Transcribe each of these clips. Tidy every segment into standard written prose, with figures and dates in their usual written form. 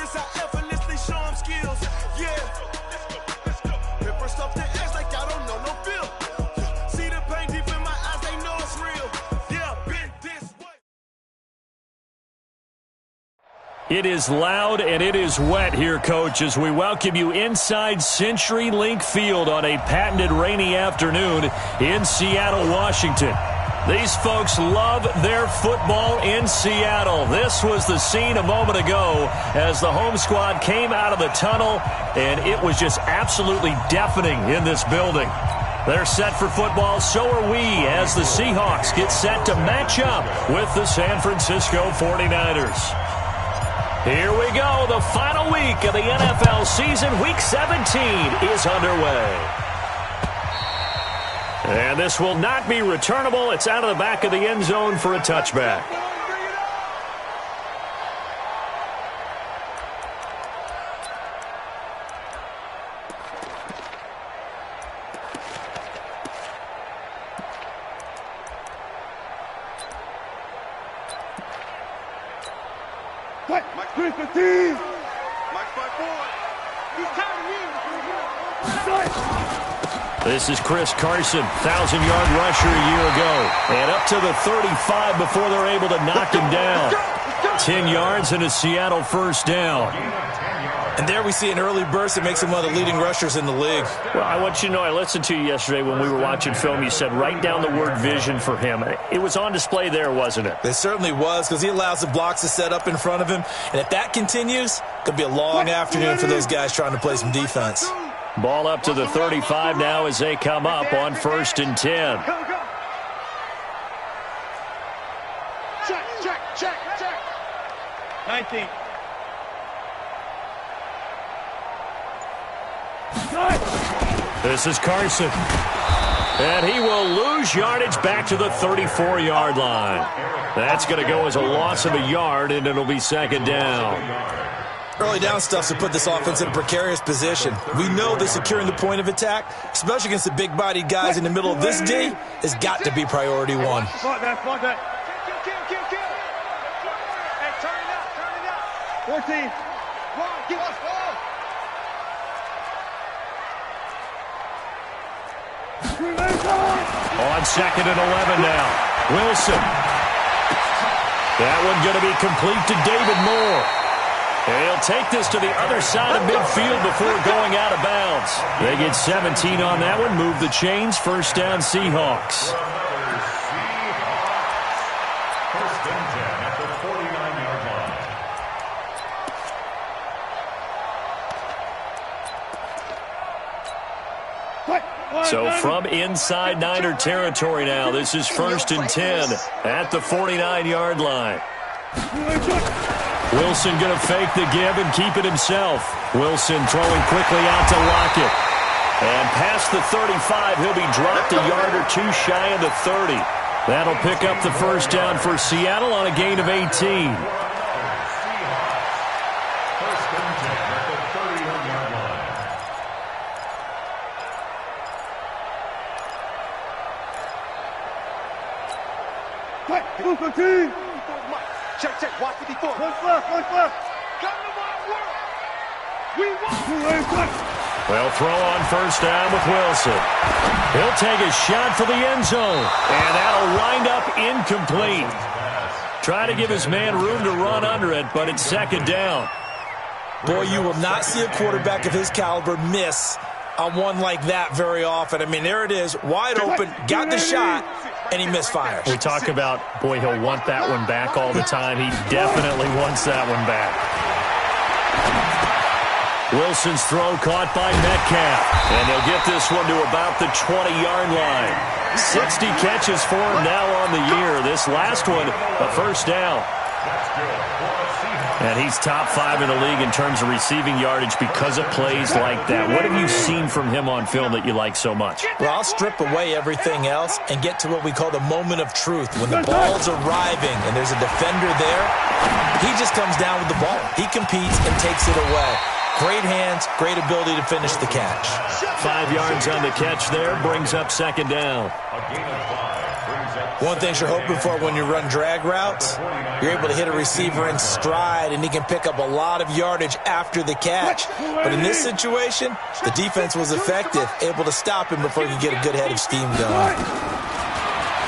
Notice how effortlessly show them skills. Yeah. Pepper stuff the edge like I don't know no feel. See the pain deep in my eyes, they know it's real. Yeah, been this way. It is loud and it is wet here, Coach, as we welcome you inside CenturyLink Field on a patented rainy afternoon in Seattle, Washington. These folks love their football in Seattle. This was the scene a moment ago as the home squad came out of the tunnel, and it was just absolutely deafening in this building. They're set for football, so are we, as the Seahawks get set to match up with the San Francisco 49ers. Here we go. The final week of the NFL season, Week 17, is underway. And this will not be returnable. It's out of the back of the end zone for a touchback. This is Chris Carson, 1,000-yard rusher a year ago. And up to the 35 before they're able to knock him down. 10 yards and a Seattle first down. And there we see an early burst that makes him one of the leading rushers in the league. Well, I want you to know, I listened to you yesterday when we were watching film. You said write down the word vision for him. It was on display there, wasn't it? It certainly was, because he allows the blocks to set up in front of him. And if that continues, it could be a long afternoon for those guys trying to play some defense. Ball up to the 35 now as they come up on 1st and 10. Check. 19. This is Carson. And he will lose yardage back to the 34-yard line. That's going to go as a loss of a yard, and it'll be second down. Early down stuff to put this offense in a precarious position. We know that securing the point of attack, especially against the big-bodied guys in the middle of this D, has got to be priority one. Fuck that. Kill. Hey, turn it out. 14. Get us ball. On 2nd and 11 now. Wilson. That one going to be complete to David Moore. And he'll take this to the other side of midfield before going out of bounds. They get 17 on that one. Move the chains. First down, Seahawks. First and 10 at the 49-yard line. So from inside Niner territory now, this is 1st and 10 at the 49-yard line. Wilson going to fake the give and keep it himself. Wilson throwing quickly out to Lockett. And past the 35, he'll be dropped a yard or two shy of the 30. That'll pick up the first down for Seattle on a gain of 18. First and 10 at the 31-yard line. Check. Watch 54. One left. Come to my world. We won. Well, throw on first down with Wilson. He'll take a shot for the end zone. And that'll wind up incomplete. Trying to give his man room to run under it, but it's second down. Boy, you will not see a quarterback of his caliber miss on one like that very often. I mean, there it is, wide open, got the shot, and he misfires. We talk about, boy, he'll want that one back all the time. He definitely wants that one back. Wilson's throw caught by Metcalf. And they'll get this one to about the 20-yard line. 60 catches for him now on the year. This last one, a first down. And he's top 5 in the league in terms of receiving yardage because of plays like that. What have you seen from him on film that you like so much? Well, I'll strip away everything else and get to what we call the moment of truth. When the ball's arriving and there's a defender there, he just comes down with the ball. He competes and takes it away. Great hands, great ability to finish the catch. 5 yards on the catch there, brings up second down. A gain of 5. One thing you're hoping for when you run drag routes, you're able to hit a receiver in stride, and he can pick up a lot of yardage after the catch. But in this situation, the defense was effective, able to stop him before he could get a good head of steam going.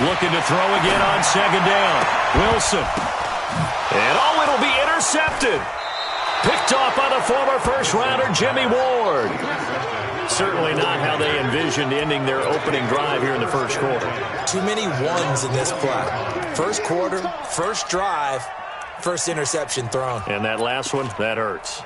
Looking to throw again on second down. Wilson. And it'll be intercepted. Picked off by the former first-rounder Jimmy Ward. Certainly not how they envisioned ending their opening drive here in the first quarter. Too many ones in this play. First quarter, first drive, first interception thrown. And that last one, that hurts.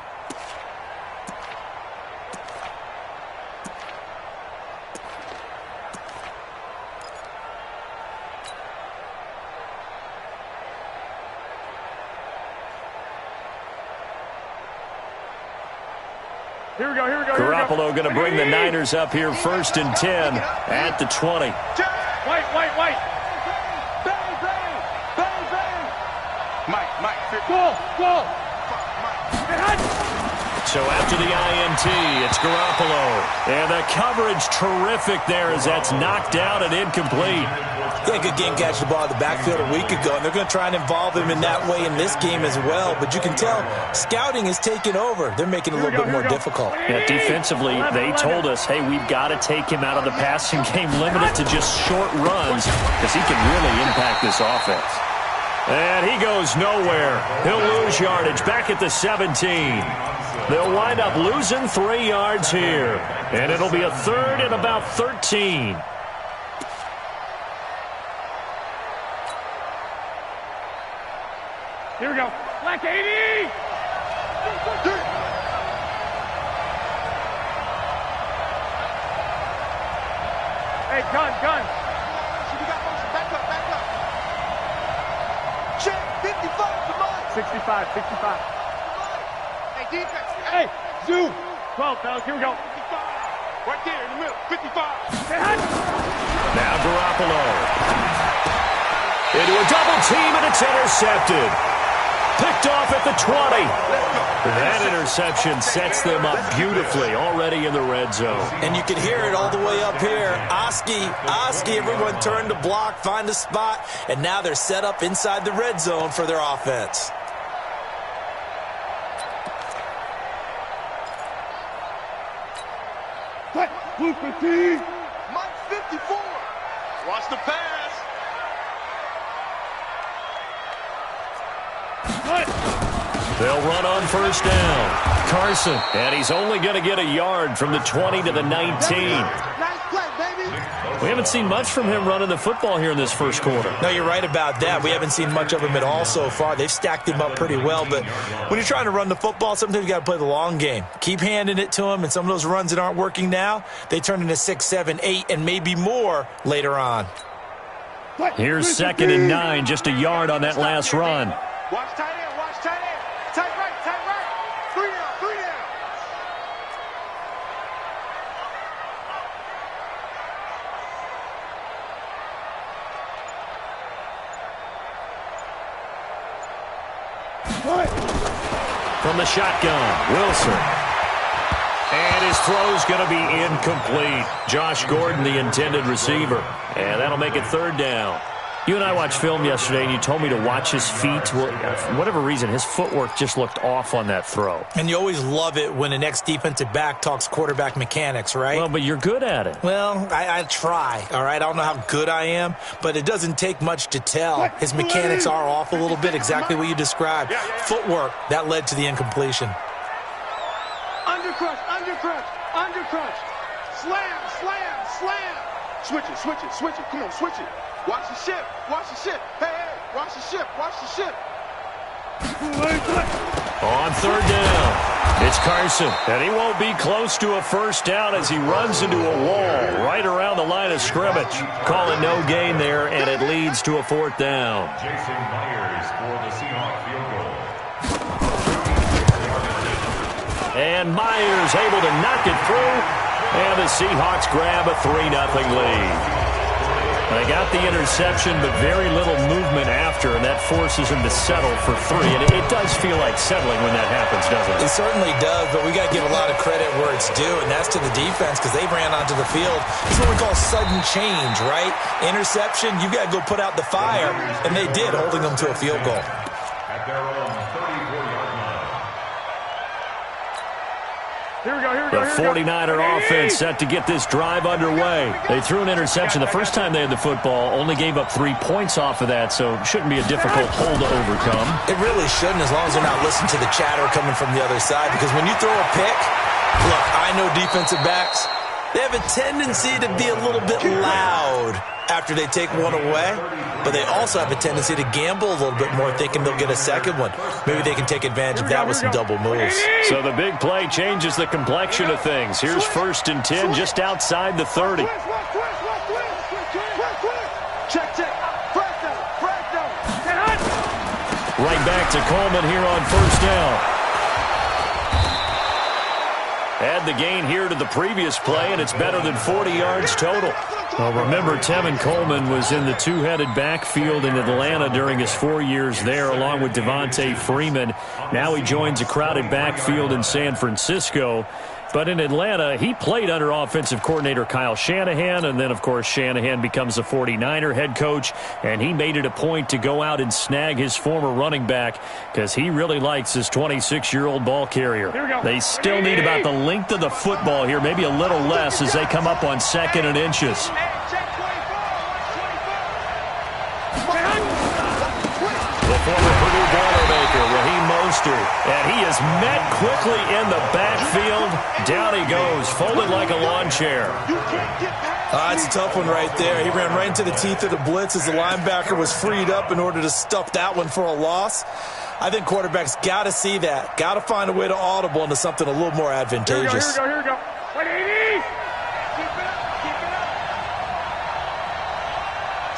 Here we go. Garoppolo going to bring the Niners up here 1st and 10 at the 20. White. Mike. Go. So after the INT, it's Garoppolo. And the coverage terrific there as that's knocked out and incomplete. Yeah, good game catch the ball in the backfield a week ago, and they're going to try and involve him in that way in this game as well. But you can tell scouting is taking over. They're making it a little bit more difficult. Yeah, defensively, they told us, hey, we've got to take him out of the passing game, limit it to just short runs, because he can really impact this offense. And he goes nowhere. He'll lose yardage back at the 17. They'll wind up losing 3 yards here. And it'll be a 3rd and about 13. Here we go. Black 80! Hey, gun. Back up. Check, 55, come on. 65. Hey, defense. Hey, zoom. 12, fellas, here we go. 55. Right there in the middle, 55. Now Garoppolo. Into a double team, and it's intercepted. Picked off at the 20. That interception sets them up beautifully already in the red zone. And you can hear it all the way up here. Oski, everyone turned to block, find a spot, and now they're set up inside the red zone for their offense. Blue 15. Mike 54. Watch the pass. They'll run on 1st down. Carson, and he's only going to get a yard from the 20 to the 19. Nice play, baby. We haven't seen much from him running the football here in this first quarter. No, you're right about that. We haven't seen much of him at all so far. They've stacked him up pretty well, but when you're trying to run the football, sometimes you got to play the long game. Keep handing it to him, and some of those runs that aren't working now, they turn into 6, 7, 8, and maybe more later on. Here's 2nd and 9, just a yard on that last run. Watch tight end. Tight right. 3 down. From the shotgun, Wilson. And his throw's going to be incomplete. Josh Gordon, the intended receiver. And that'll make it 3rd down. You and I watched film yesterday, and you told me to watch his feet. Well, for whatever reason, his footwork just looked off on that throw. And you always love it when an ex-defensive back talks quarterback mechanics, right? Well, but you're good at it. Well, I try, all right? I don't know how good I am, but it doesn't take much to tell. His mechanics are off a little bit, exactly what you described. Footwork, that led to the incompletion. Undercrush. Slam. Switch it. Come on, switch it. Watch the ship. Hey, watch the ship. On 3rd down, it's Carson. And he won't be close to a 1st down as he runs into a wall right around the line of scrimmage. Calling no gain there, and it leads to a 4th down. Jason Myers for the Seahawks field goal. And Myers able to knock it through. And the Seahawks grab a 3-0 lead. They got the interception, but very little movement after, and that forces him to settle for 3. And it does feel like settling when that happens, doesn't it? It certainly does, but we got to give a lot of credit where it's due, and that's to the defense because they ran onto the field. It's what we call sudden change, right? Interception, you got to go put out the fire, and they did, holding them to a field goal. At their own 34-yard line. Here we go, here we The go, here we go. 49er offense set to get this drive underway. They threw an interception the first time they had the football, only gave up 3 points off of that, so it shouldn't be a difficult hole to overcome. It really shouldn't, as long as they're not listening to the chatter coming from the other side, because when you throw a pick, look, I know defensive backs, they have a tendency to be a little bit loud after they take one away, but they also have a tendency to gamble a little bit more, thinking they'll get a second one. Maybe they can take advantage of that with some double moves. So the big play changes the complexion of things. Here's 1st and 10 just outside the 30. Check. Right back to Coleman here on 1st down. Add the gain here to the previous play, and it's better than 40 yards total. Well, remember, Tevin Coleman was in the two-headed backfield in Atlanta during his 4 years there, along with Devontae Freeman. Now he joins a crowded backfield in San Francisco. But in Atlanta, he played under offensive coordinator Kyle Shanahan, and then, of course, Shanahan becomes a 49er head coach, and he made it a point to go out and snag his former running back because he really likes his 26-year-old ball carrier. They still need about the length of the football here, maybe a little less as they come up on 2nd and inches. The former Purdue Boilermaker, Raheem Mostert, and he is met quickly in the backfield. Down he goes, folded like a lawn chair. It's a tough one right there. He ran right into the teeth of the blitz as the linebacker was freed up in order to stuff that one for a loss. I think quarterbacks got to see that. Got to find a way to audible into something a little more advantageous. Here we go. 180.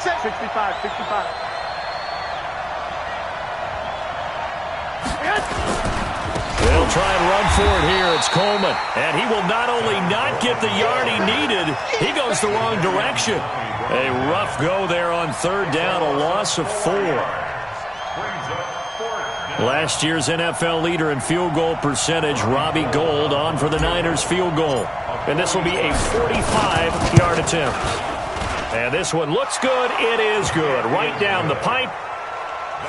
65. They'll try and run for it here. It's Coleman. And he will not only not get the yard he needed, he goes the wrong direction. A rough go there on 3rd down, a loss of 4. Last year's NFL leader in field goal percentage, Robbie Gould, on for the Niners field goal. And this will be a 45-yard attempt. And this one looks good. It is good. Right down the pipe.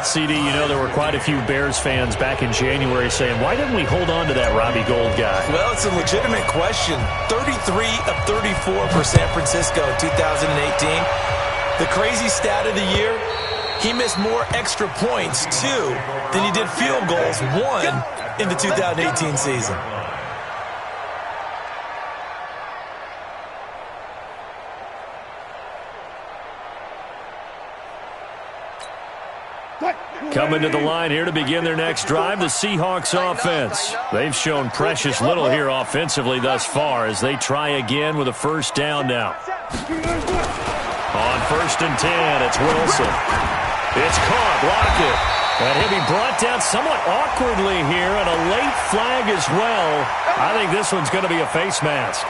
CD, you know there were quite a few Bears fans back in January saying, why didn't we hold on to that Robbie Gould guy? Well, it's a legitimate question. 33 of 34 for San Francisco in 2018. The crazy stat of the year, he missed more extra points, 2, than he did field goals, 1, in the 2018 season. Coming to the line here to begin their next drive, the Seahawks offense. They've shown precious little here offensively thus far as they try again with a 1st down now. On 1st and 10, it's Wilson. It's caught, Lockett. And he'll be brought down somewhat awkwardly here, and a late flag as well. I think this one's going to be a face mask.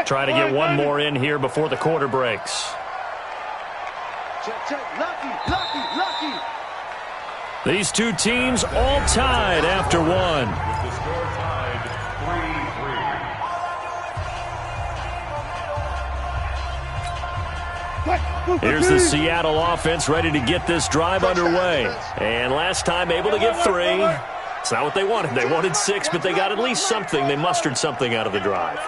Try to get one more in here before the quarter breaks. Lucky. These two teams all tied after one. With the score tied 3-3. Here's the Seattle offense ready to get this drive underway. And last time able to get 3. It's not what they wanted. They wanted 6, but they got at least something. They mustered something out of the drive.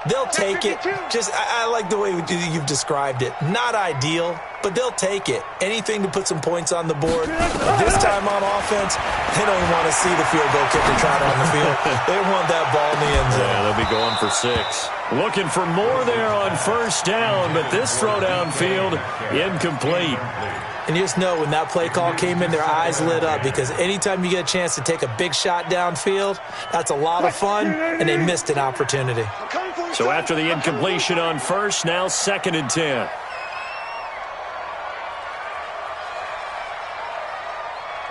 They'll take it. I like the way you've described it. Not ideal, but they'll take it. Anything to put some points on the board. This time on offense, they don't even want to see the field goal kicker trot on the field. They want that ball in the end zone. Yeah, they'll be going for 6. Looking for more there on 1st down, but this throw downfield incomplete. And you just know when that play call came in, their eyes lit up because anytime you get a chance to take a big shot downfield, that's a lot of fun, and they missed an opportunity. So after the incompletion on 1st, now 2nd and 10.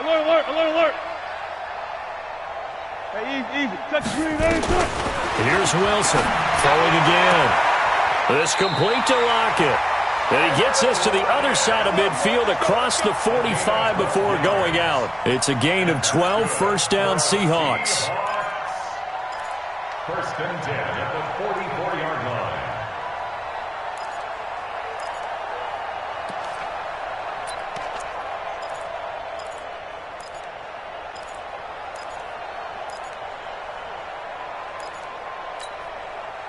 Alert. easy. Touch the green, Here's Wilson, throwing again. This complete to Lockett. And he gets us to the other side of midfield across the 45 before going out. It's a gain of 12, first down Seahawks. First and 10 at the 44-yard line.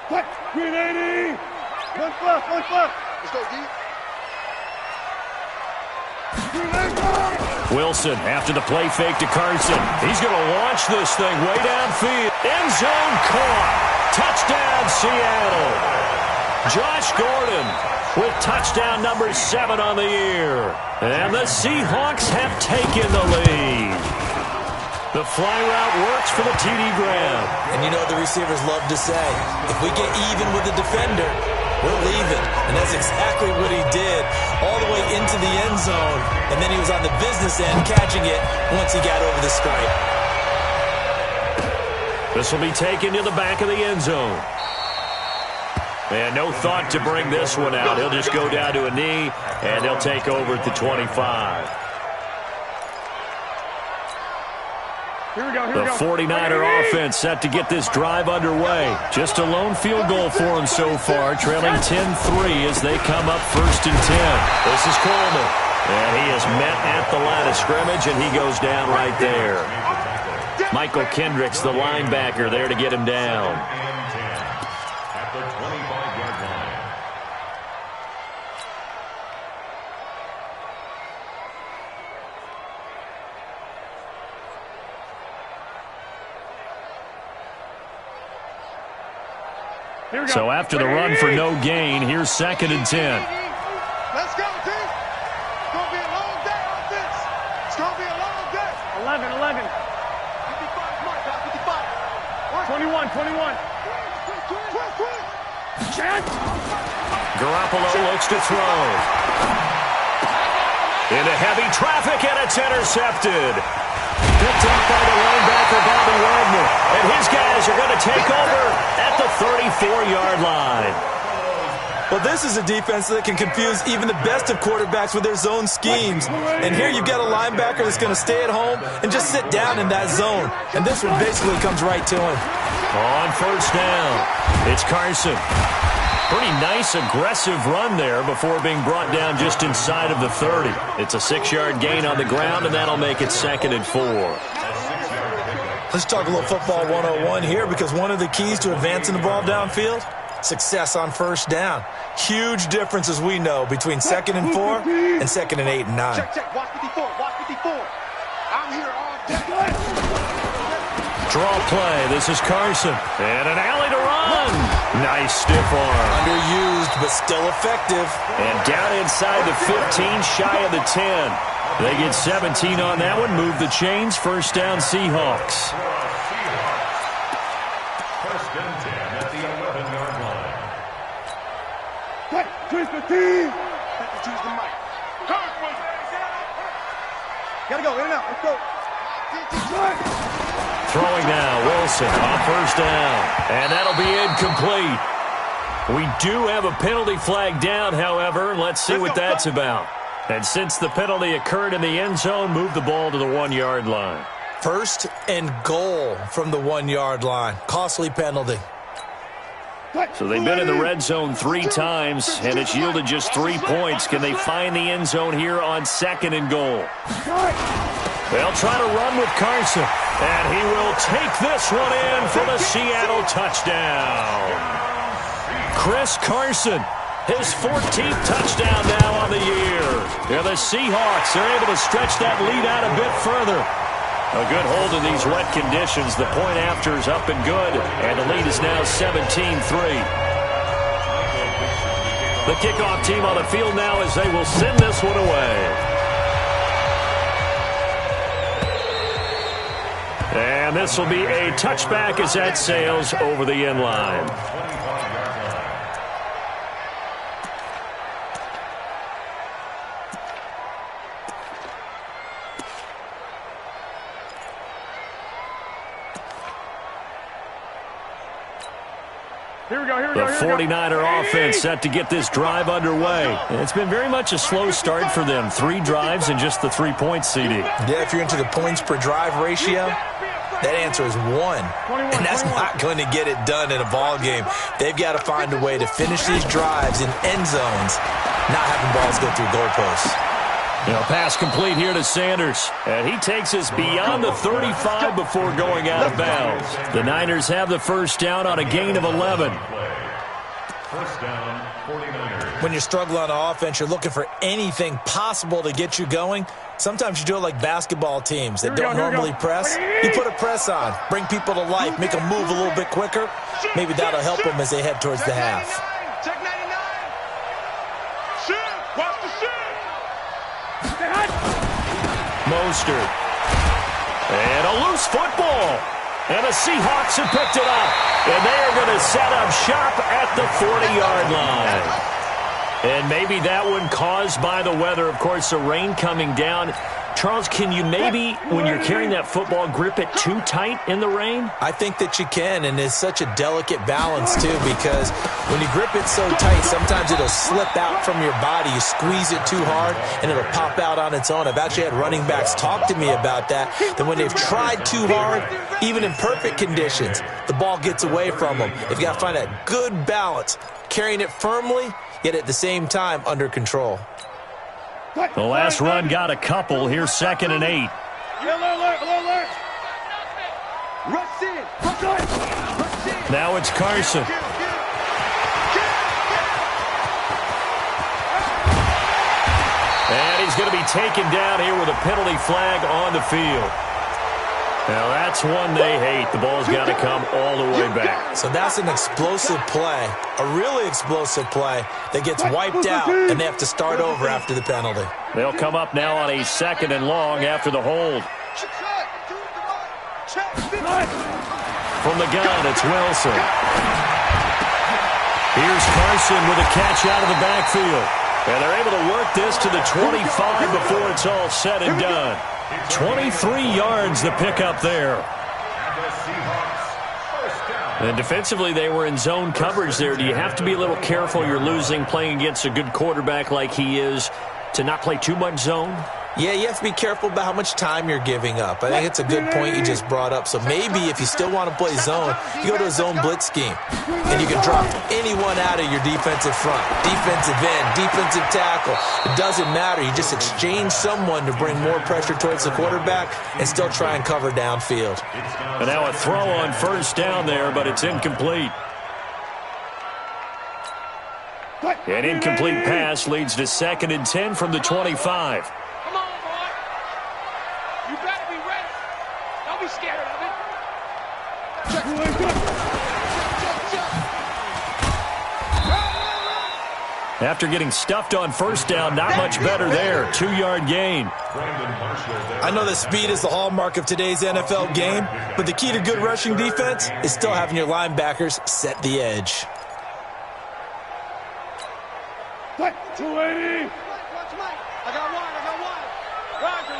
What? Green 80. One fluff. Let's go, D. Wilson after the play fake to Carson. He's going to launch this thing way downfield. End zone caught. Touchdown, Seattle. Josh Gordon with touchdown number 7 on the year. And the Seahawks have taken the lead. The fly route works for the TD grab. And you know the receivers love to say, if we get even with the defender, we're leaving. And that's exactly what he did all the way into the end zone. And then he was on the business end catching it once he got over the stripe. This will be taken to the back of the end zone. And no thought to bring this one out. He'll just go down to a knee, and they'll take over at the 25. The 49er offense set to get this drive underway. Just a lone field goal for him so far, trailing 10-3 as they come up first and 10. This is Coleman. And he is met at the line of scrimmage, and he goes down right there. Michael Kendricks, the linebacker, there to get him down. At the 25-yard line. So after the run for no gain, here's second and 10. Let's go, team. It's going to be a long day on this. It's going to be a long day. 11. 55, mark, 55. 21. Chance. Garoppolo looks to throw. Into heavy traffic, and it's intercepted. Picked up by the linebacker, Bobby Wagner. And his guys are going to take over at the 34-yard line. Well, this is a defense that can confuse even the best of quarterbacks with their zone schemes. And here you've got a linebacker that's going to stay at home and just sit down in that zone. And this one basically comes right to him. On first down, it's Carson. Pretty nice, aggressive run there before being brought down just inside of the 30. It's a 6-yard gain on the ground, and that'll make it second and 4. Let's talk a little football 101 here, because one of the keys to advancing the ball downfield, success on first down. Huge difference, as we know, between second and 4 and second and 8 and 9. Check. Watch 54. I'm here all day. Draw play. This is Carson. And an alley to run. Nice stiff arm. Underused, but still effective. And down inside the 15, shy of the 10. They get 17 on that one. Move the chains. First down, Seahawks. First and 10 at the 11-yard line. What? Twist the team. Have to choose the mic. Gotta go. In and out. Let's go. Throwing now, Wilson on first down. And that'll be incomplete. We do have a penalty flag down, however. Let's see what that's about. And since the penalty occurred in the end zone, move the ball to the 1-yard line. First and goal from the 1-yard line. Costly penalty. So they've been in the red zone 3 times, and it's yielded just 3 points. Can they find the end zone here on second and goal? They'll try to run with Carson, and he will take this one in for the Seattle touchdown. Chris Carson, his 14th touchdown now on the year. And the Seahawks are able to stretch that lead out a bit further. A good hold in these wet conditions. The point after is up and good, and the lead is now 17-3. The kickoff team on the field now as they will send this one away. And this will be a touchback as that sails over the end line. The 49er offense set to get this drive underway. It's been very much a slow start for them. 3 drives and just the 3 points, CD. Yeah, if you're into the points per drive ratio, that answer is 1. And that's not going to get it done in a ball game. They've got to find a way to finish these drives in end zones, not having balls go through goalposts. Pass complete here to Sanders. And he takes us beyond the 35 before going out of bounds. The Niners have the first down on a gain of 11. First down, 49ers. When you're struggling on offense, you're looking for anything possible to get you going. Sometimes you do it like basketball teams that don't normally press. You put a press on, bring people to life, make them move a little bit quicker. Maybe that'll help them as they head towards the half. Check 99. Shoot. Watch the shoot. Mostert. And a loose football. And the Seahawks have picked it up. And they are going to set up shop at the 40-yard line. And maybe that one caused by the weather. Of course, the rain coming down. Charles, can you maybe, when you're carrying that football, grip it too tight in the rain? I think that you can, and it's such a delicate balance, too, because when you grip it so tight, sometimes it'll slip out from your body. You squeeze it too hard, and it'll pop out on its own. I've actually had running backs talk to me about that when they've tried too hard, even in perfect conditions, the ball gets away from them. They've got to find that good balance, carrying it firmly, yet at the same time under control. The last run got a couple. Here's 2nd and 8. Alert. Rush in. Now it's Carson. And he's going to be taken down here with a penalty flag on the field. Now that's one they hate. The ball's got to come all the way back. So that's an explosive play, a really explosive play that gets wiped out, and they have to start over after the penalty. They'll come up now on a 2nd and long after the hold. From the gun, it's Wilson. Here's Carson with a catch out of the backfield. And they're able to work this to the 25 before it's all said and done. 23 yards the pickup there. And defensively, they were in zone coverage there. Do you have to be a little careful? You're losing playing against a good quarterback like he is to not play too much zone? Yeah, you have to be careful about how much time you're giving up. I think it's a good point you just brought up. So maybe if you still want to play zone, you go to a zone blitz scheme. And you can drop anyone out of your defensive front, defensive end, defensive tackle. It doesn't matter. You just exchange someone to bring more pressure towards the quarterback and still try and cover downfield. And now a throw on first down there, but it's incomplete. An incomplete pass leads to 2nd and 10 from the 25. After getting stuffed on first down, not much better there. 2-yard gain. I know that speed is the hallmark of today's NFL game, but the key to good rushing defense is still having your linebackers set the edge. 280. I got one. Roger.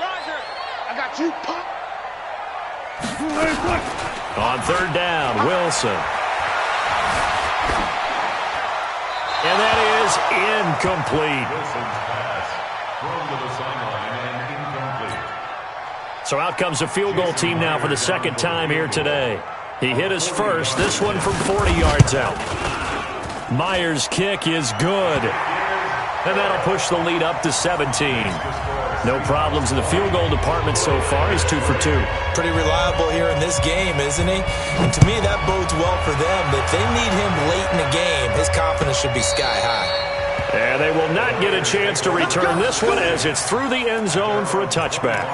I got you. Pop. On 3rd down, Wilson. And that is incomplete. Wilson's pass thrown to the sideline and incomplete. So out comes the field goal team now for the 2nd time here today. He hit his first, this one from 40 yards out. Myers' kick is good. And that'll push the lead up to 17. No problems in the field goal department so far. He's 2 for 2. Pretty reliable here in this game, isn't he? And to me, that bodes well for them. If they need him late in the game, his confidence should be sky high. And they will not get a chance to return this one as it's through the end zone for a touchback.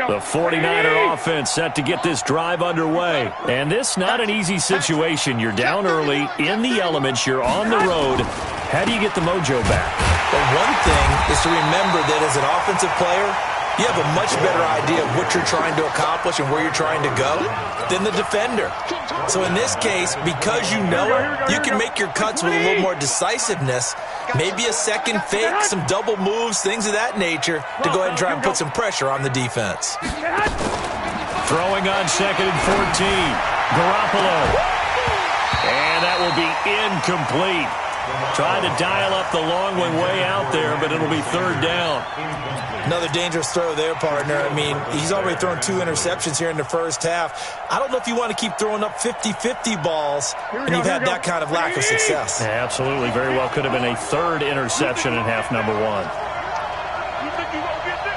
The 49er offense set to get this drive underway. And this not an easy situation. You're down early, in the elements, you're on the road. How do you get the mojo back? Well, one thing is to remember that as an offensive player, you have a much better idea of what you're trying to accomplish and where you're trying to go than the defender. So in this case, because you know it, you can make your cuts with a little more decisiveness, maybe a second fake, some double moves, things of that nature, to go ahead and try and put some pressure on the defense. Throwing on 2nd and 14. Garoppolo. And that will be incomplete. Trying to dial up the long one way out there, but it'll be 3rd down. Another dangerous throw there, partner. I mean, he's already thrown 2 interceptions here in the first half. I don't know if you want to keep throwing up 50-50 balls, and you've had that kind of lack of success. Yeah, absolutely. Very well could have been a 3rd interception in half number 1. You think you gonna get this?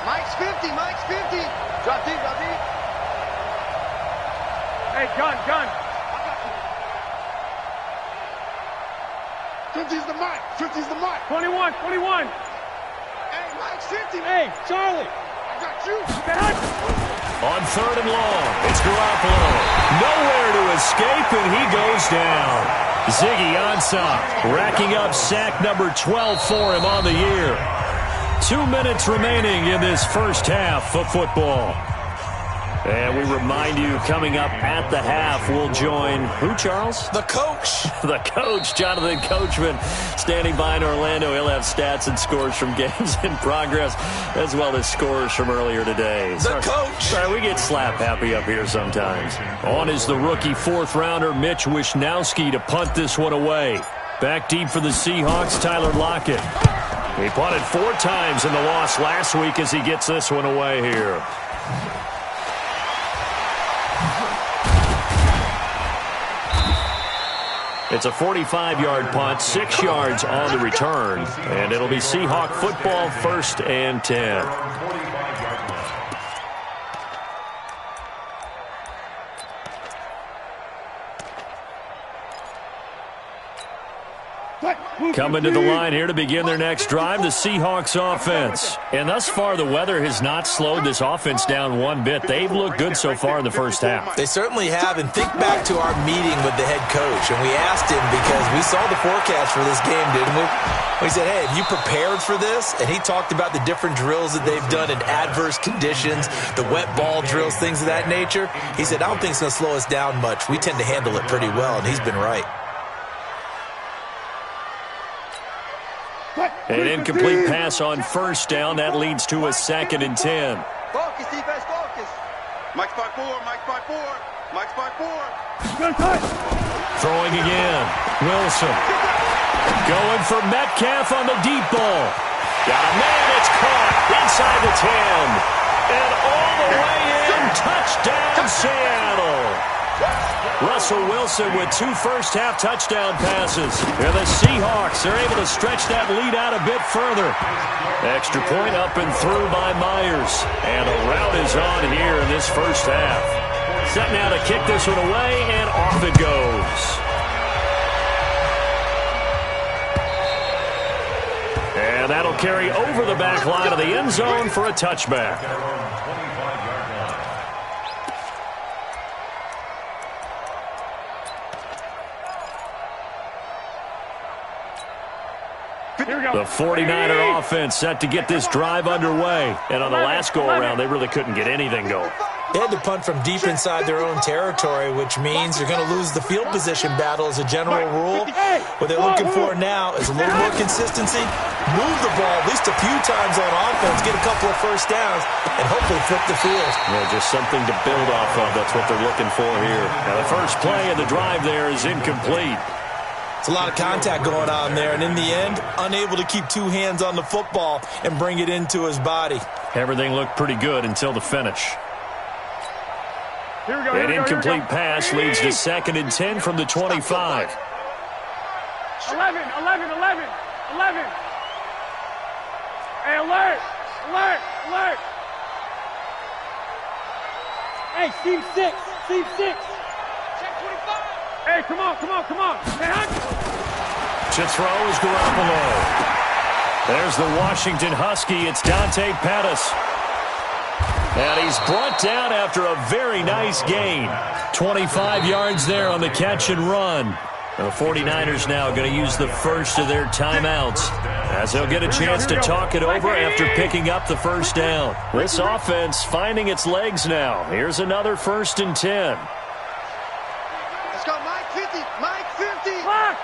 Mike's 50. Mike's 50. Drop deep, drop deep. Hey, gun. 50's the mic. 50's the mic. 21. Hey, Mike's 50. Hey, Charlie. I got you. On 3rd and long, it's Garoppolo. Nowhere to escape, and he goes down. Ziggy Ansah racking up sack number 12 for him on the year. 2 minutes remaining in this first half of football. And we remind you, coming up at the half, we'll join who, Charles? The coach. The coach, Jonathan Coachman, standing by in Orlando. He'll have stats and scores from games in progress, as well as scores from earlier today. The coach. Sorry, we get slap happy up here sometimes. On is the rookie 4th-rounder, Mitch Wishnowsky, to punt this one away. Back deep for the Seahawks, Tyler Lockett. He punted 4 times in the loss last week as he gets this one away here. It's a 45-yard punt, 6 yards on the return, and it'll be Seahawk football, 1st and 10. Coming to the line here to begin their next drive, the Seahawks offense. And thus far, the weather has not slowed this offense down one bit. They've looked good so far in the first half. They certainly have. And think back to our meeting with the head coach. And we asked him, because we saw the forecast for this game, didn't we? We said, hey, have you prepared for this? And he talked about the different drills that they've done in adverse conditions, the wet ball drills, things of that nature. He said, I don't think it's going to slow us down much. We tend to handle it pretty well, and he's been right. An incomplete pass on 1st down. That leads to a 2nd and 10. Focus, defense, focus. Mike's by 4. Throwing again. Wilson. Going for Metcalf on the deep ball. Got a man. It's caught inside the 10. And all the way in. Touchdown, Seattle. Russell Wilson with 2 first-half touchdown passes. And the Seahawks are able to stretch that lead out a bit further. Extra point up and through by Myers. And a rout is on here in this first half. Set now to kick this one away, and off it goes. And that'll carry over the back line of the end zone for a touchback. The 49er offense set to get this drive underway. And on the last go-around, they really couldn't get anything going. They had to punt from deep inside their own territory, which means they're going to lose the field position battle as a general rule. What they're looking for now is a little more consistency, move the ball at least a few times on offense, get a couple of first downs, and hopefully flip the field. Yeah, just something to build off of. That's what they're looking for here. Now, the first play of the drive there is incomplete. It's a lot of contact going on there, and in the end, unable to keep 2 hands on the football and bring it into his body. Everything looked pretty good until the finish. An incomplete pass leads to 2nd and 10 from the 25. 11. Hey, alert. Hey, Steve 6. Check 25. Hey, come on. Hey, To throw is Garoppolo. There's the Washington Husky. It's Dante Pettis. And he's brought down after a very nice gain. 25 yards there on the catch and run. The 49ers now going to use the first of their timeouts as they'll get a chance to talk it over after picking up the first down. This offense finding its legs now. Here's another 1st and 10. Let's go, Mike 50. Mike 50. Mark.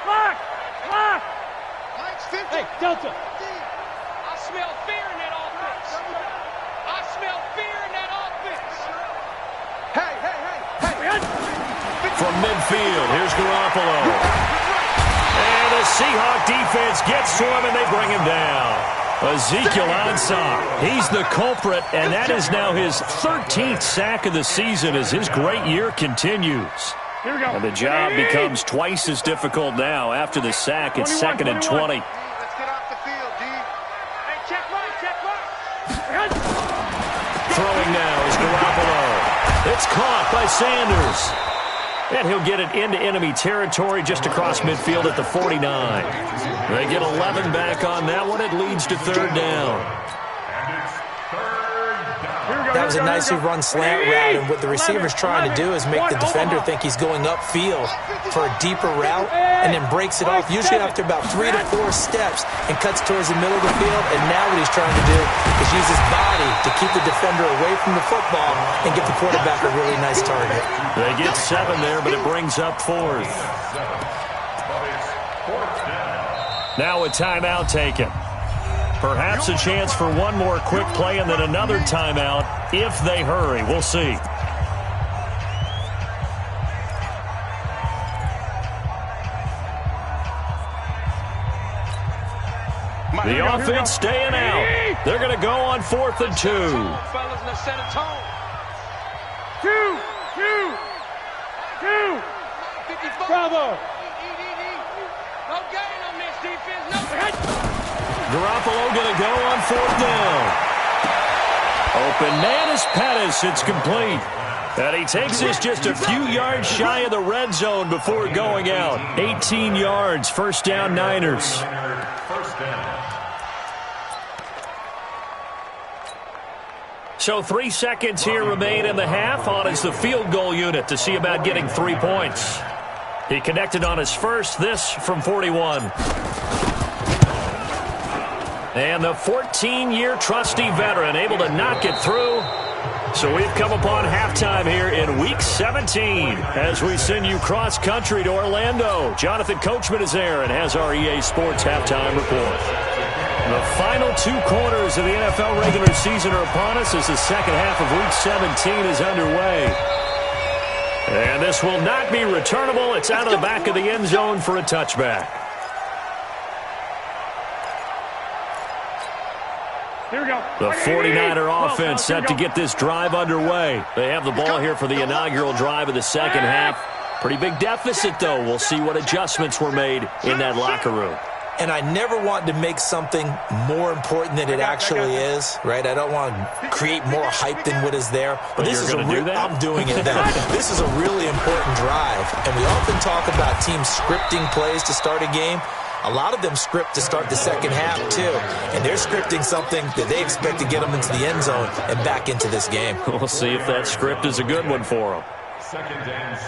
Mike's 50. Hey, Delta. I smell fear in that offense. I smell fear in that offense. Hey. From midfield, here's Garoppolo. And the Seahawk defense gets to him, and they bring him down. Ezekiel Ansah, he's the culprit, and that is now his 13th sack of the season as his great year continues. Here we go. And the job becomes twice as difficult now after the sack. It's 2nd and 20. Let's get off the field, D. Hey, check right. Throwing now is Garoppolo. It's caught by Sanders. And he'll get it into enemy territory just across midfield at the 49. They get 11 back on that one. It leads to 3rd down. That was a nicely run slant route, and what the receiver's trying to do is make the defender think he's going upfield for a deeper route and then breaks it off, usually after about 3 to 4 steps, and cuts towards the middle of the field. And now what he's trying to do is use his body to keep the defender away from the football and give the quarterback a really nice target. They get 7 there, but it brings up 4th. Now a timeout taken. Perhaps a chance for one more quick play and then another timeout if they hurry. We'll see. The offense staying out. They're going to go on 4th and 2. Fellas, let's set a tone. 2. Bravo. No gain on this defense. No. Garoppolo going to go on 4th down. Open man is Pettis. It's complete. And he takes this just a few yards shy of the red zone before going out. 18 yards. 1st down, Niners. So 3 seconds here remain in the half. On is the field goal unit to see about getting 3 points. He connected on his first. This from 41. And the 14-year trusty veteran able to knock it through. So we've come upon halftime here in Week 17 as we send you cross-country to Orlando. Jonathan Coachman is there and has our EA Sports halftime report. The final 2 quarters of the NFL regular season are upon us as the second half of Week 17 is underway. And this will not be returnable. It's out of the back of the end zone for a touchback. Here we go. The 49er offense set to get this drive underway. They have the ball here for the inaugural drive of the second half. Pretty big deficit, though. We'll see what adjustments were made in that locker room. And I never want to make something more important than it actually is, right? I don't want to create more hype than what is there. But this is I'm doing it then. This is a really important drive. And we often talk about teams scripting plays to start a game. A lot of them script to start the second half, too. And they're scripting something that they expect to get them into the end zone and back into this game. We'll see if that script is a good one for them. 2nd and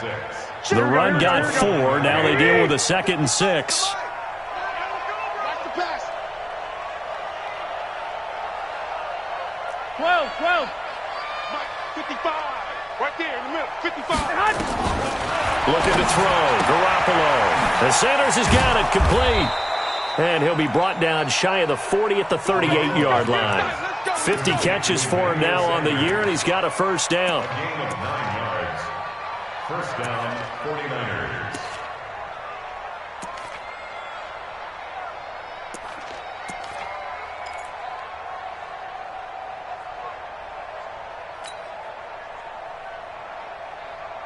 6. The run got 4. Now they deal with a 2nd and 6. Watch the pass. 12. Mike 55. Right there in the middle. 55. Looking to throw. Garoppolo. The Sanders has got it complete. And he'll be brought down shy of the 40 at the 38-yard line. 50 catches for him now on the year, and he's got a first down. Gain of 9 yards. First down, 49ers.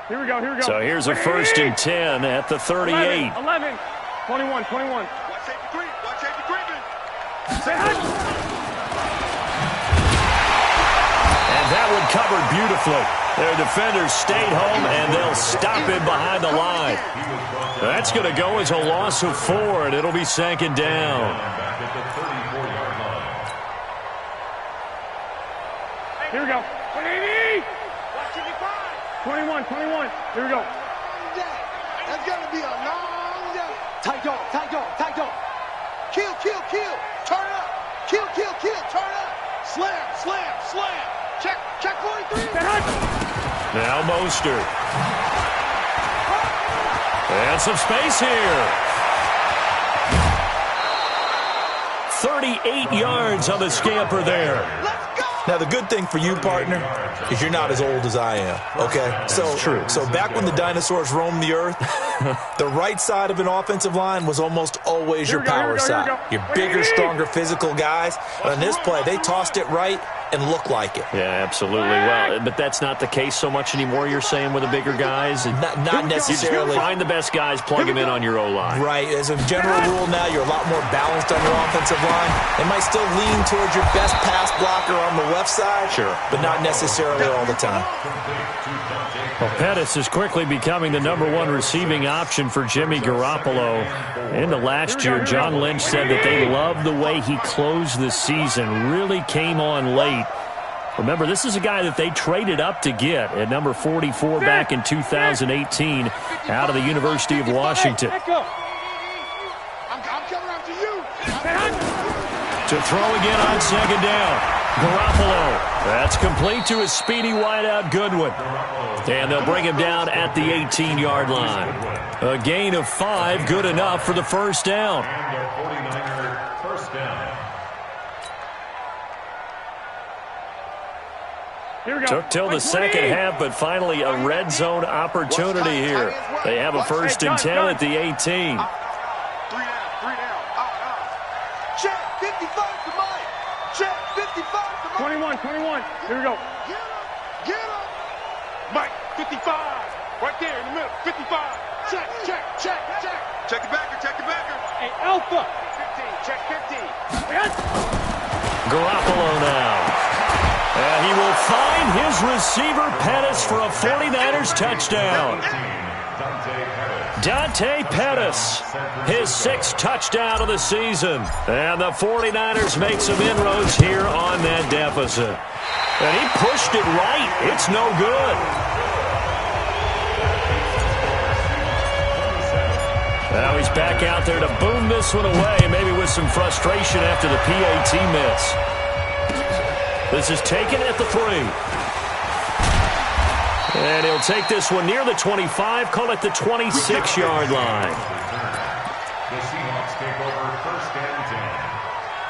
Here we go. So here's a 1st and 10 at the 38. 11, 21. Watch safety creeping. And that one covered beautifully. Their defenders stayed home, and they'll stop him behind the line. That's going to go as a loss of 4, and it'll be 2nd down. Back at the 34-yard line. Here we go. 21. Here we go. That's going to be a long Tight dog, tight dog, tight dog. Kill, kill, kill. Turn up. Kill, kill, kill. Turn up. Slam, slam, slam. Check, check 43. Now Mostert. And some space here. 38 yards on the scamper there. Now, the good thing for you, partner, is you're not as old as I am, okay? So back when the dinosaurs roamed the earth, the right side of an offensive line was almost always your power side. Your bigger, stronger, physical guys. But on this play, they tossed it right and looked like it. Yeah, absolutely. Well, but that's not the case so much anymore, you're saying, with the bigger guys? Not necessarily. You find the best guys, plug them in on your O-line. Right. As a general rule now, you're a lot more balanced on your offensive line. They might still lean towards your best pass blocker on the left side, sure, but not necessarily all the time. Well, Pettis is quickly becoming the #1 receiving option for Jimmy Garoppolo. In the last year, John Lynch said that they loved the way he closed the season, really came on late. Remember, this is a guy that they traded up to get at number 44 back in 2018 out of the University of Washington. I'm coming after you. To throw again on second down. Garoppolo. That's complete to his speedy wideout Goodwin. And they'll bring him down at the 18-yard line. A gain of 5, good enough for the first down. And their 49er first down. Took till the second half, but finally a red zone opportunity here. They have a 1st and 10 at the 18. 3 down. Check 55 to Mike. Check 55 to Mike. 21. Here we go. Get him. Mike, 55. Right there in the middle. 55. Check. Check the backer. Hey, Alpha. 15. Check 15. Garoppolo now. And he will find his receiver, Pettis, for a 49ers touchdown. Dante Pettis, his 6th touchdown of the season. And the 49ers make some inroads here on that deficit. And he pushed it right. It's no good. Now he's back out there to boom this one away, maybe with some frustration after the PAT miss. This is taken at the 3. And he'll take this one near the 25, call it the 26-yard line. The Seahawks take over 1st and 10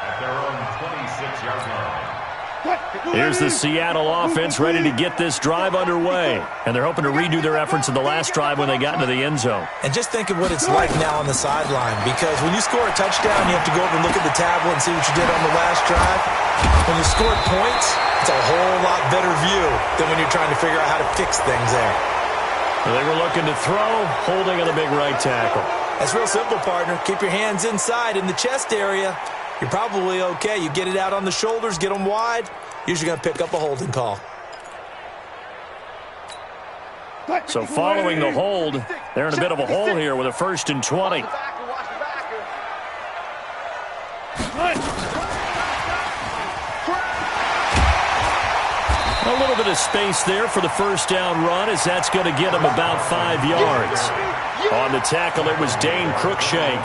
at their own 26-yard line. Here's the Seattle offense ready to get this drive underway. And they're hoping to redo their efforts in the last drive when they got into the end zone. And just think of what it's like now on the sideline, because when you score a touchdown, you have to go over and look at the tablet and see what you did on the last drive. When you scored points, it's a whole lot better view than when you're trying to figure out how to fix things there. They were looking to throw, holding on the big right tackle. That's real simple, partner. Keep your hands inside in the chest area. You're probably okay. You get it out on the shoulders, get them wide. Usually going to pick up a holding call. So following the hold, they're in a bit of a hole here with a 1st and 20. A little bit of space there for the first down run, as that's going to get him about 5 yards. On the tackle, it was Dane Cruikshank.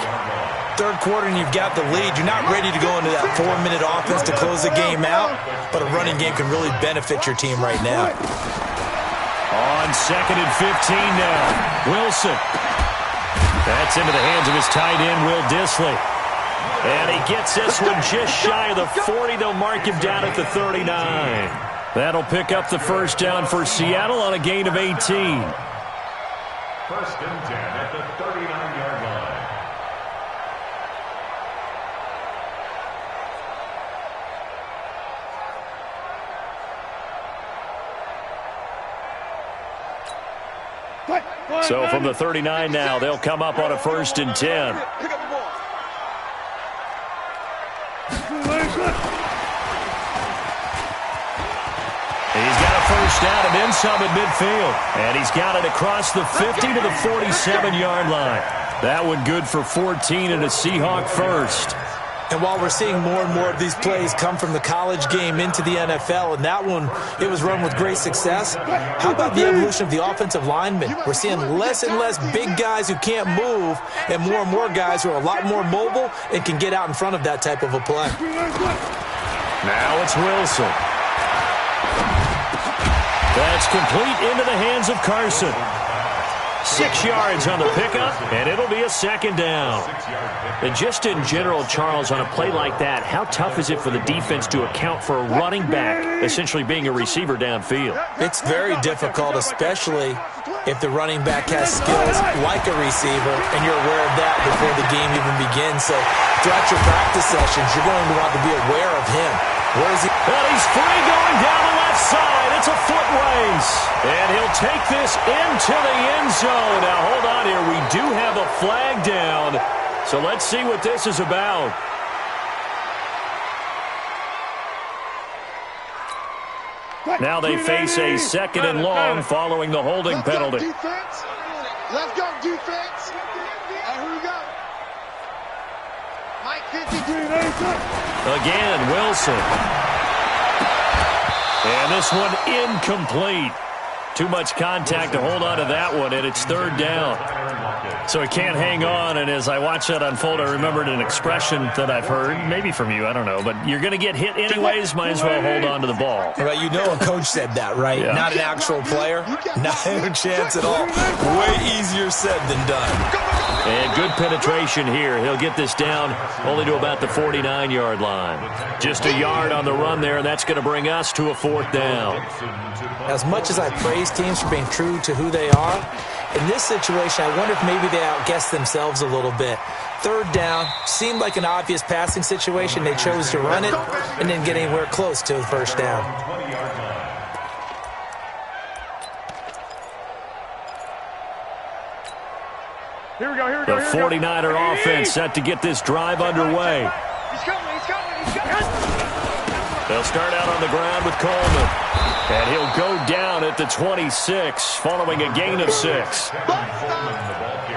Third quarter and you've got the lead. You're not ready to go into that 4-minute offense to close the game out, but a running game can really benefit your team right now. On 2nd and 15 now, Wilson. That's into the hands of his tight end, Will Dissly. And he gets this one just shy of the 40. They'll mark him down at the 39. That'll pick up the first down for Seattle on a gain of 18. 1st and 10 at the 39-yard line. So from the 39 now, they'll come up on a 1st and 10. He's got a first down and then some at midfield. And he's got it across the 50 to the 47-yard line. That one good for 14 and a Seahawk first. And while we're seeing more and more of these plays come from the college game into the NFL, and that one, it was run with great success, how about the evolution of the offensive linemen? We're seeing less and less big guys who can't move and more guys who are a lot more mobile and can get out in front of that type of a play. Now it's Wilson. That's complete into the hands of Carson. 6 yards on the pickup, and it'll be a second down. And just in general, Charles, on a play like that, how tough is it for the defense to account for a running back essentially being a receiver downfield? It's very difficult, especially if the running back has skills like a receiver, and you're aware of that before the game even begins. So throughout your practice sessions, you're going to want to be aware of him. Where is he? Well, he's free going down the left side. It's a foot race. And he'll take this into the end zone. Now, hold on here. We do have a flag down. So let's see what this is about. Now they face a second and long following the holding penalty. Let's go, defense. Hey, here we go. Mike 53. Again, Wilson. And this one incomplete. Too much contact to hold on to that one, and it's third down. So he can't hang on, and as I watch that unfold, I remembered an expression that I've heard, maybe from you, I don't know, but you're going to get hit anyways, might as well hold on to the ball. Right, you know a coach said that, right? Yeah. Not an actual player. Not a chance at all. Way easier said than done. And good penetration here. He'll get this down only to about the 49-yard line. Just a yard on the run there, and that's going to bring us to a fourth down. As much as I praise teams for being true to who they are, in this situation, I wonder if maybe they outguessed themselves a little bit. Third down seemed like an obvious passing situation. They chose to run it and didn't get anywhere close to the first down. Here we go. The 49er offense set to get this drive underway. He's coming. They'll start out on the ground with Coleman. And he'll go down at the 26, following a gain of 6.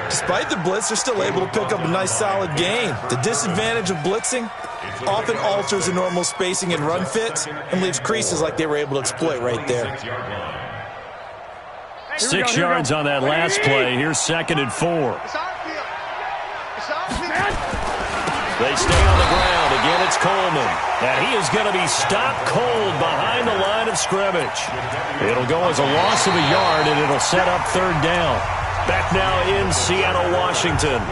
Despite the blitz, they're still able to pick up a nice solid gain. The disadvantage of blitzing often alters the normal spacing and run fits and leaves creases like they were able to exploit right there. 6 yards on that last play. Here's 2nd and 4. They stay on the ground. Again, it's Coleman. And he is going to be stopped cold behind the line of scrimmage. It'll go as a loss of a yard, and it'll set up third down. Back now in Seattle, Washington.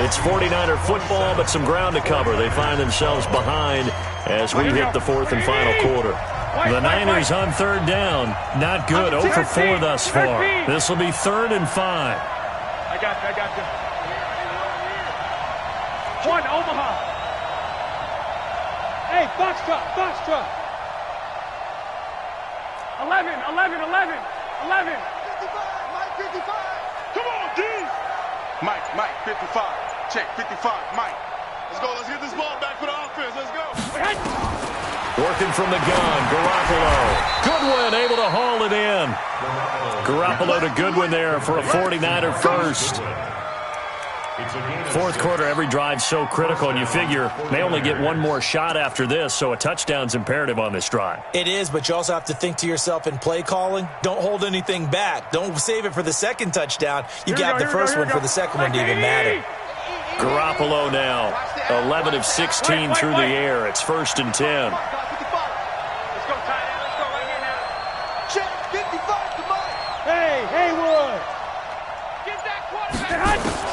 It's 49er football, but some ground to cover. They find themselves behind as we hit the fourth and final quarter. The Niners on third down. Not good. 0 for 4 thus far. This will be 3rd and 5. I got you. One, Omaha. Hey, box truck. 11. 55, Mike 55. Come on, D. Mike 55. Check 55, Mike. Let's go. Let's get this ball back for the offense. Let's go. Working from the gun, Garoppolo. Goodwin able to haul it in. Garoppolo to Goodwin there for a 49er first. Fourth quarter, every drive so critical, and you figure they only get one more shot after this, so a touchdown's imperative on this drive. It is, but you also have to think to yourself in play calling, don't hold anything back. Don't save it for the second touchdown. You got the first one for the second one to even matter. Garoppolo now, 11 of 16 through the air. It's 1st and 10. Let's go, tight end. Let's go right here now. Check 55 to Mike. Hey, Haywood. Get that quarterback.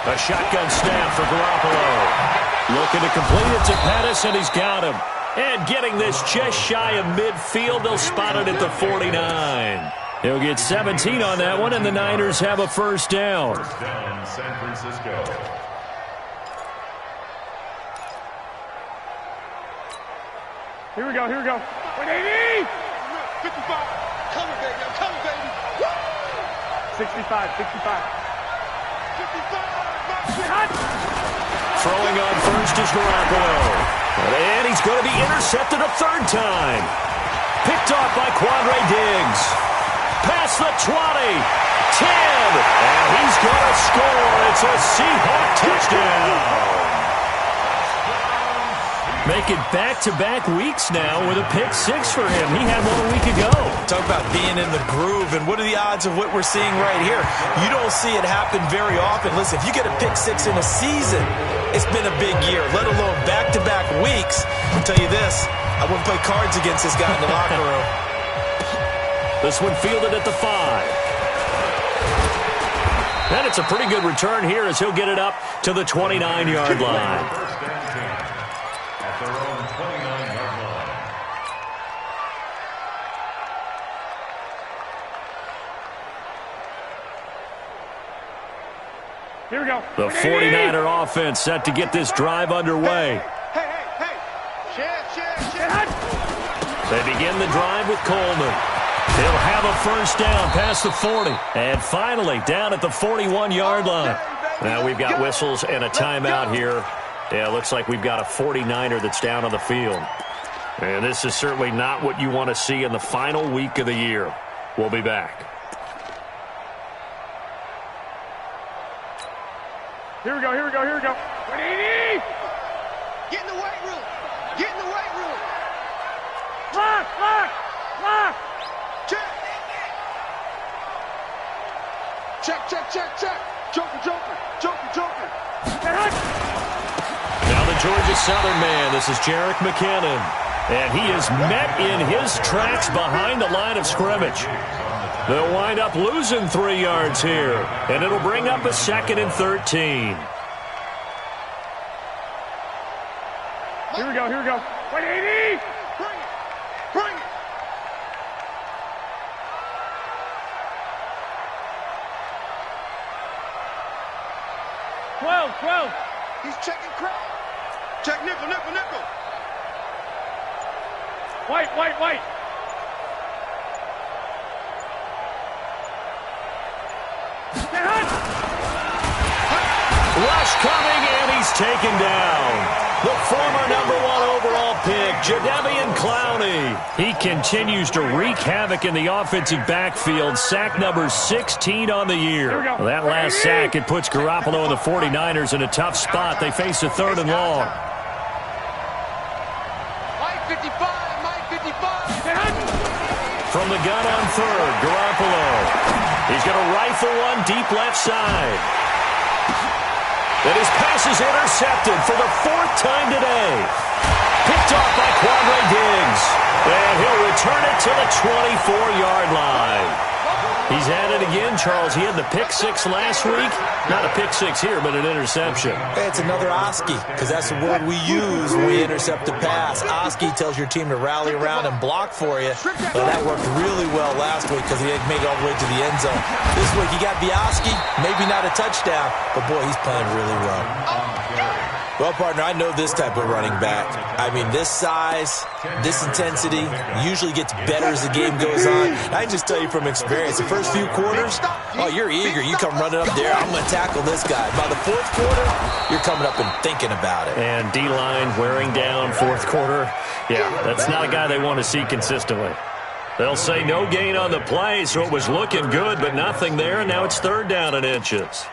A shotgun snap for Garoppolo. Looking to complete it to Pettis, and he's got him. And getting this just shy of midfield, they'll spot it at the 49. He'll get 17 on that one, and the Niners have a first down. First down, San Francisco. Here we go. 180. 55. Coming, baby. I'm coming, baby. Woo! 65. 55. Throwing on first is Garoppolo. And he's going to be intercepted a third time. Picked off by Quandre Diggs. Past the 20. 10. And he's going to score. It's a Seahawk touchdown. Make it back-to-back weeks now with a pick six for him. He had one a week ago. Talk about being in the groove, and what are the odds of what we're seeing right here? You don't see it happen very often. Listen, if you get a pick six in a season, it's been a big year, let alone back-to-back weeks. I'll tell you this, I wouldn't play cards against this guy in the locker room. This one fielded at the 5. And it's a pretty good return here as he'll get it up to the 29-yard line. First and 10 at their own 29-yard line. Here we go. The 49er offense set to get this drive underway. Hey. They begin the drive with Coleman. He'll have a first down past the 40. And finally, down at the 41-yard line. Now we've got whistles and a timeout here. Yeah, it looks like we've got a 49er that's down on the field. And this is certainly not what you want to see in the final week of the year. We'll be back. Here we go. 180! Get in the weight room. Lock! Check. Joker. Now the Georgia Southern man, this is Jerick McKinnon. And he is met in his tracks behind the line of scrimmage. They'll wind up losing 3 yards here. And it'll bring up a 2nd and 13. Here we go. 180! Bring it. 12. He's checking crowd. Check nickel. White. Rush coming, and he's taken down. The former #1 overall pick, Jadeveon Clowney. He continues to wreak havoc in the offensive backfield. Sack number 16 on the year. Well, that last sack, it puts Garoppolo and the 49ers in a tough spot. They face a 3rd and long. Mike 55. From the gun on 3rd, Garoppolo. He's going to rifle one deep left side. And his pass is intercepted for the 4th time today. Picked off by Quandre Diggs. And he'll return it to the 24-yard line. He's at it again, Charles. He had the pick six last week. Not a pick six here, but an interception. Hey, it's another Oski, because that's the word we use when we intercept a pass. Oski tells your team to rally around and block for you. Well, that worked really well last week because he made it all the way to the end zone. This week he got the Oski, maybe not a touchdown, but boy, he's playing really well. Well, partner, I know this type of running back. I mean, this size, this intensity usually gets better as the game goes on. I can just tell you from experience, the first few quarters, oh, you're eager. You come running up there, I'm going to tackle this guy. By the 4th quarter, you're coming up and thinking about it. And D-line wearing down 4th quarter. Yeah, that's not a guy they want to see consistently. They'll say no gain on the play, so it was looking good, but nothing there, and now it's 3rd down and inches.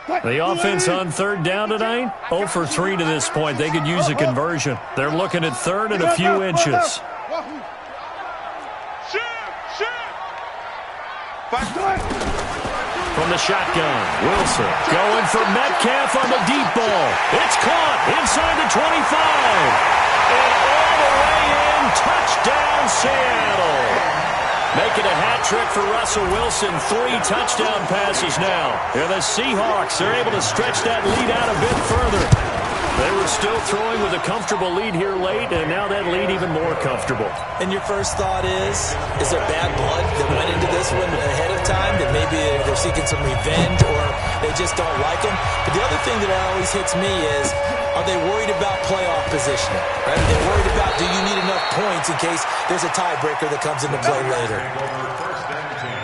The offense on 3rd down tonight, 0 for 3 to this point. They could use a conversion. They're looking at 3rd and a few inches. From the shotgun, Wilson going for Metcalf on the deep ball. It's caught inside the 25. And all the way in, touchdown Seattle. Making a hat trick for Russell Wilson. 3 touchdown passes now. And the Seahawks are able to stretch that lead out a bit further. They were still throwing with a comfortable lead here late, and now that lead even more comfortable. And your first thought is there bad blood that went into this one ahead of time, that maybe they're seeking some revenge or they just don't like them? But the other thing that always hits me is, are they worried about playoff positioning? Right? Are they worried about, do you need enough points in case there's a tiebreaker that comes into play later? First and 10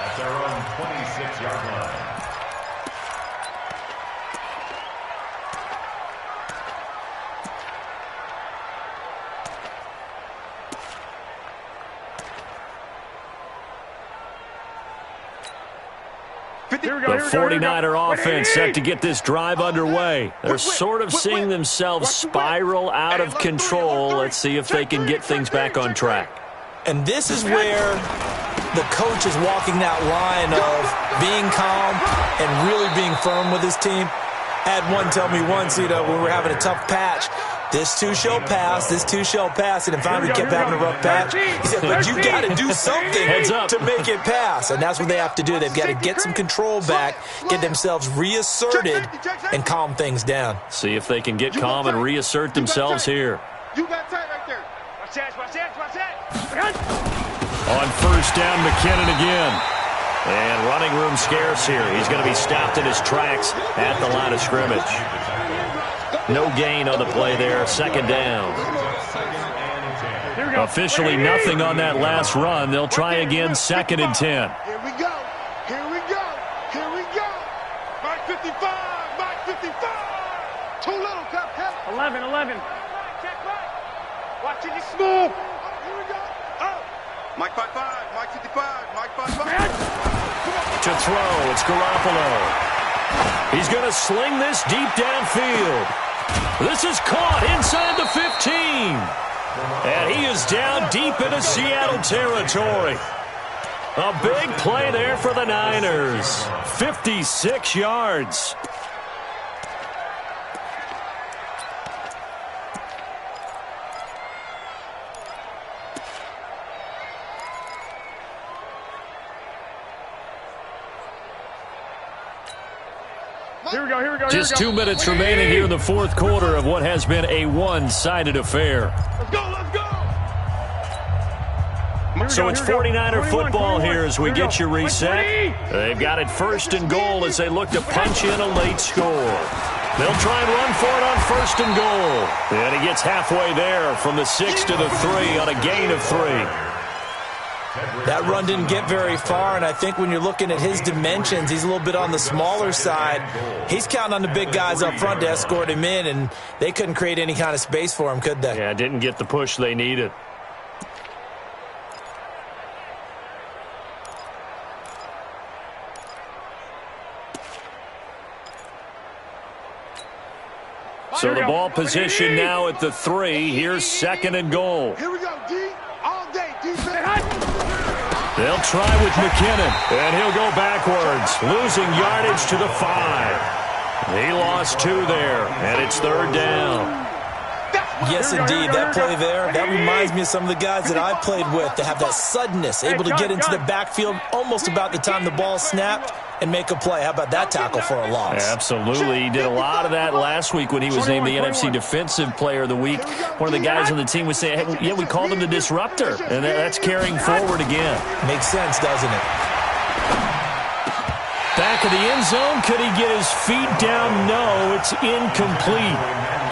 at their own 26-yard line. go. The 49er offense set to get this drive underway. They're sort of seeing themselves spiral out of control. Let's see if they can get things back on track. And this is where the coach is walking that line of being calm and really being firm with his team. I had one tell me once, when we were having a tough patch, this too shall pass, this too shall pass. And finally we kept having a rough patch. He said, but you got to do something to make it pass. And that's what they have to do. They've got to get some control back, get themselves reasserted, and calm things down. See if they can get calm and reassert themselves here. You got tight right there. Watch that. On first down, McKinnon again. And running room scarce here. He's going to be stopped in his tracks at the line of scrimmage. No gain on the play there. Second down. Officially nothing on that last run. They'll try again, 2nd and 10. Here we go. Here we go. Here we go. Mark 55. Mark 55. Too little, Cap. 11. Watch it, you smooth. Here we go. Mike 55. Mike 55. Mike 55. To throw, it's Garoppolo. He's going to sling this deep downfield. This is caught inside the 15. And he is down deep into Seattle territory. A big play there for the Niners. 56 yards. Here we go. Just 2 minutes remaining here in the fourth quarter of what has been a one-sided affair. Let's go. So it's 49er football here as we get you reset. They've got it 1st and goal as they look to punch in a late score. They'll try and run for it on 1st and goal. And he gets halfway there from the 6 to the 3 on a gain of 3. That run didn't get very far, and I think when you're looking at his dimensions, he's a little bit on the smaller side. He's counting on the big guys up front to escort him in, and they couldn't create any kind of space for him, could they? Yeah, didn't get the push they needed. So the ball position now at the 3. Here's 2nd and goal. Here we go, D. All day, defense. They'll try with McKinnon, and he'll go backwards, losing yardage to the 5. He lost 2 there, and it's 3rd down. Yes, indeed. That play there, that reminds me of some of the guys that I've played with that have that suddenness, able to get into the backfield almost about the time the ball snapped and make a play. How about that tackle for a loss? Absolutely. He did a lot of that last week when he was named the NFC Defensive Player of the Week. One of the guys on the team was saying, hey, yeah, we called him the disruptor, and that's carrying forward again. Makes sense, doesn't it? Back of the end zone. Could he get his feet down? No, it's incomplete.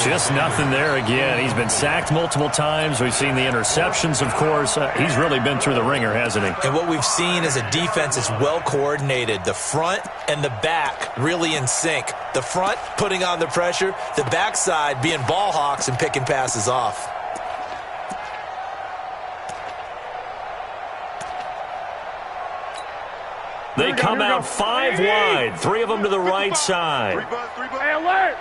Just nothing there again. He's been sacked multiple times. We've seen the interceptions, of course. He's really been through the ringer, hasn't he? And what we've seen is a defense that's well coordinated. The front and the back really in sync. The front putting on the pressure. The backside being ball hawks and picking passes off. They come out 5 wide. 3 of them to the right side. Hey, alert!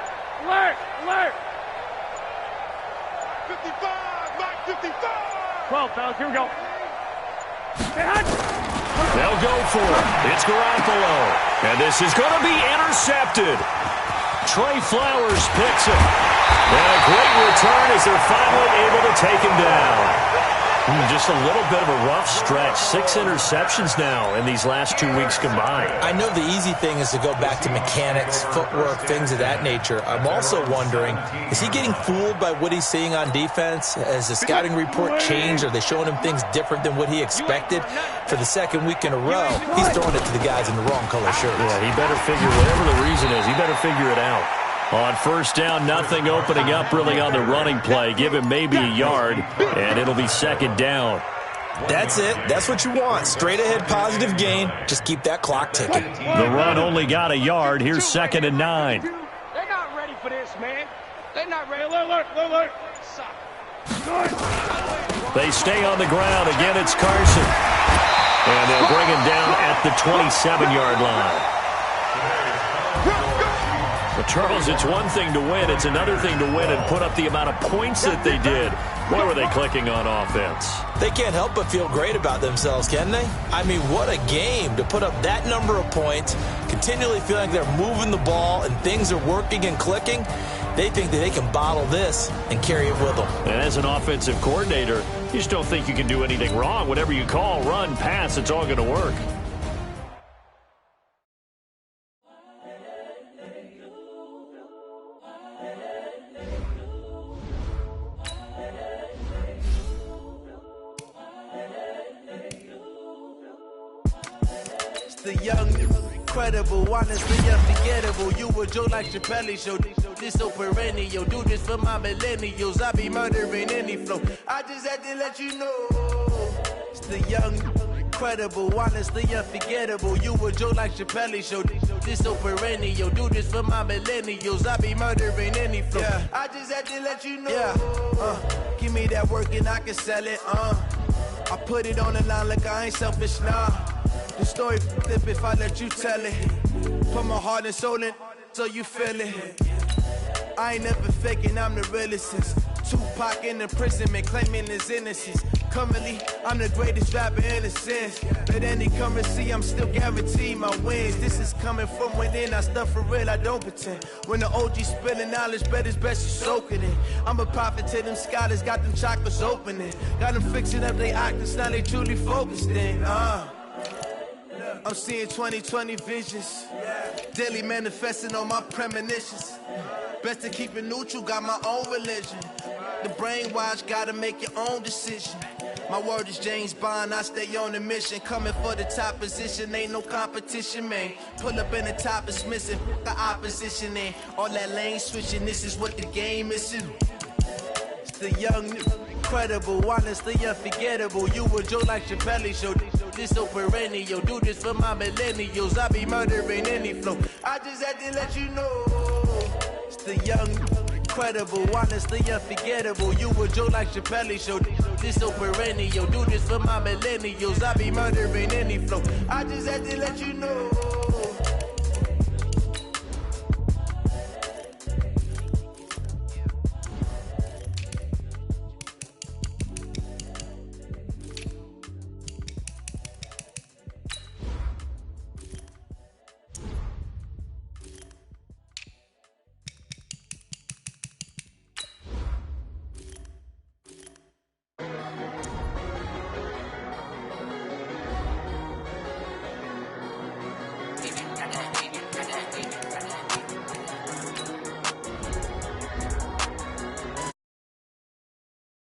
55, Mike 55. 12, fellas, here we go. They'll go for it. It's Garoppolo. And this is going to be intercepted. Trey Flowers picks it. And a great return as they're finally able to take him down. Just a little bit of a rough stretch. 6 interceptions now in these last 2 weeks combined. I know the easy thing is to go back to mechanics, footwork, things of that nature. I'm also wondering, is he getting fooled by what he's seeing on defense? Has the scouting report changed? Are they showing him things different than what he expected? For the second week in a row, he's throwing it to the guys in the wrong color shirts. Yeah, he better figure, whatever the reason is, he better figure it out. On first down, nothing opening up really on the running play. Give him maybe a yard, and it'll be 2nd down. That's it. That's what you want. Straight ahead positive gain. Just keep that clock ticking. The run only got a yard. Here's 2nd and 9. They're not ready for this, man. They're not ready. Alert. They stay on the ground. Again, it's Carson. And they'll bring him down at the 27-yard line. Charles, it's one thing to win. It's another thing to win and put up the amount of points that they did. Boy, were they clicking on offense. They can't help but feel great about themselves, can they? I mean, what a game to put up that number of points, continually feeling like they're moving the ball and things are working and clicking. They think that they can bottle this and carry it with them. And as an offensive coordinator, you just don't think you can do anything wrong. Whatever you call, run, pass, it's all going to work. The young, incredible, honestly unforgettable. You a Joe like Chappelle show. This so perennial. Do this for my millennials. I be murdering any flow. I just had to let you know. It's the young, incredible, honestly unforgettable. You a Joe like Chappelle show. This so perennial. Do this for my millennials. I be murdering any flow. Yeah. I just had to let you know. Yeah. Give me that work and I can sell it. I put it on the line like I ain't selfish, nah. The story flip if I let you tell it. Put my heart and soul in so you feel it. I ain't never faking, I'm the realest since Tupac in imprisonment, claiming his innocence. Currently, I'm the greatest rapper in a sense. Let any come and see, I'm still guaranteed my wins. This is coming from within, I stuff for real, I don't pretend. When the OG spilling knowledge, bet it's best you soak it in. I'm a prophet to them scholars, got them chakras opening. Got them fixing up they octaves, now they truly focused in. I'm seeing 2020 visions, daily manifesting on my premonitions. Best to keep it neutral, got my own religion. The brainwash, gotta make your own decision. My word is James Bond, I stay on a mission. Coming for the top position, ain't no competition, man. Pull up in the top is missing, the opposition in. All that lane switching, this is what the game is. It's the young, incredible, honestly unforgettable. You a Joe like Chappelle show. This so perennial. Do this for my millennials. I be murdering any flow. I just had to let you know. It's the young, incredible, honestly unforgettable. You a Joe like Chappelle show. This so perennial. Do this for my millennials. I be murdering any flow. I just had to let you know.